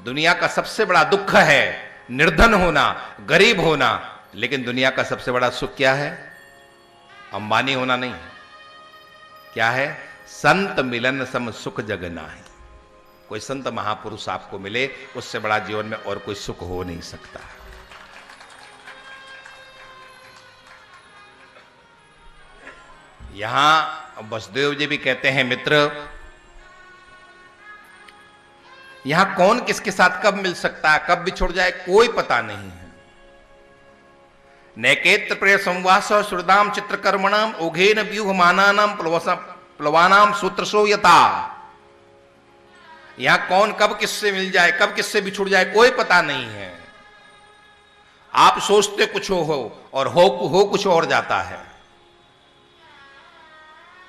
दुनिया का सबसे बड़ा दुख है निर्धन होना, गरीब होना, लेकिन दुनिया का सबसे बड़ा सुख क्या है? अंबानी होना नहीं। क्या है? संत मिलन सम सुख जग नाहि। कोई संत महापुरुष आपको मिले, उससे बड़ा जीवन में और कोई सुख हो नहीं सकता। यहां वसुदेव जी भी कहते हैं, मित्र यहां कौन किसके साथ कब मिल सकता है, कब बिछुड़ जाए, कोई पता नहीं है। नैकेत्र प्रिय संवास श्रुदाम चित्रकर्मणाम ओघेन व्यूहमानानाम प्लवानाम सूत्रसो यथा। यहां कौन कब किससे मिल जाए, कब किससे बिछुड़ जाए, कोई पता नहीं है। आप सोचते कुछ हो और हो कुछ और जाता है।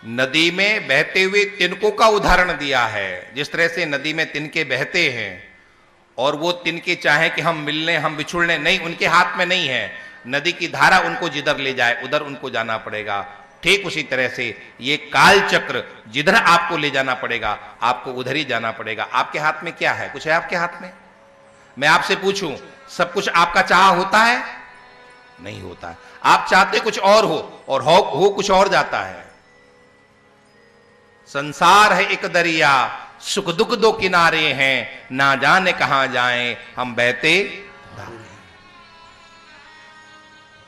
नदी में बहते हुए तिनकों का उदाहरण दिया है। जिस तरह से नदी में तिनके बहते हैं और वो तिनके चाहे कि हम मिलने, हम बिछुड़ने, नहीं, उनके हाथ में नहीं है। नदी की धारा उनको जिधर ले जाए उधर उनको जाना पड़ेगा। ठीक उसी तरह से ये काल चक्र जिधर आपको ले जाना पड़ेगा आपको उधर ही जाना पड़ेगा। आपके हाथ में क्या है? कुछ है आपके हाथ में? मैं आपसे पूछूं, सब कुछ आपका चाह होता है? नहीं होता है। आप चाहते कुछ और हो और हो कुछ और जाता है। संसार है एक दरिया, सुख दुख दो किनारे हैं, ना जाने कहां जाएं हम बहते धारे।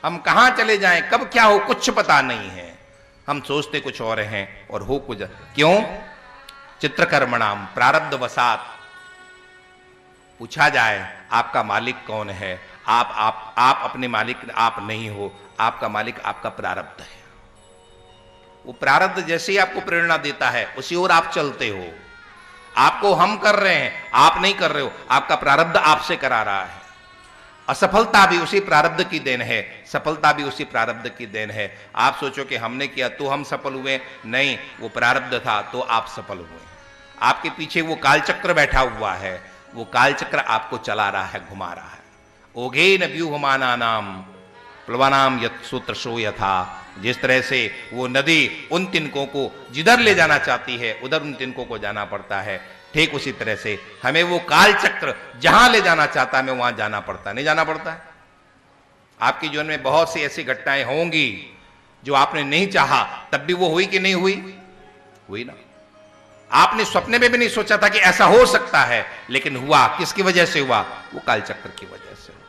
हम कहां चले जाएं, कब क्या हो, कुछ पता नहीं है। हम सोचते कुछ और हैं और हो कुछ। क्यों? चित्रकर्मणाम प्रारब्ध वसात। पूछा जाए आपका मालिक कौन है, आप अपने मालिक आप नहीं हो। आपका मालिक आपका प्रारब्ध है। वो प्रारब्ध जैसे ही आपको प्रेरणा देता है उसी ओर आप चलते हो। आपको हम कर रहे हैं, आप नहीं कर रहे हो, आपका प्रारब्ध आपसे करा रहा है। असफलता भी उसी प्रारब्ध की देन है, सफलता भी उसी प्रारब्ध की देन है। आप सोचो कि हमने किया तो हम सफल हुए, नहीं, वो प्रारब्ध था तो आप सफल हुए। आपके पीछे वो कालचक्र बैठा हुआ है, वो कालचक्र आपको चला रहा है, घुमा रहा है। ओघेन व्यूहमानानाम प्लवानाम यत् सूत्रसो यथा। जिस तरह से वो नदी उन तिनकों को जिधर ले जाना चाहती है उधर उन तिनकों को जाना पड़ता है, ठीक उसी तरह से हमें वो काल चक्र जहां ले जाना चाहता है हमें वहां जाना पड़ता है। नहीं जाना पड़ता है? आपके जीवन में बहुत सी ऐसी घटनाएं होंगी जो आपने नहीं चाहा, तब भी वो हुई कि नहीं हुई? हुई ना। आपने सपने में भी नहीं सोचा था कि ऐसा हो सकता है, लेकिन हुआ। किसकी वजह से हुआ? वो काल चक्र की वजह से।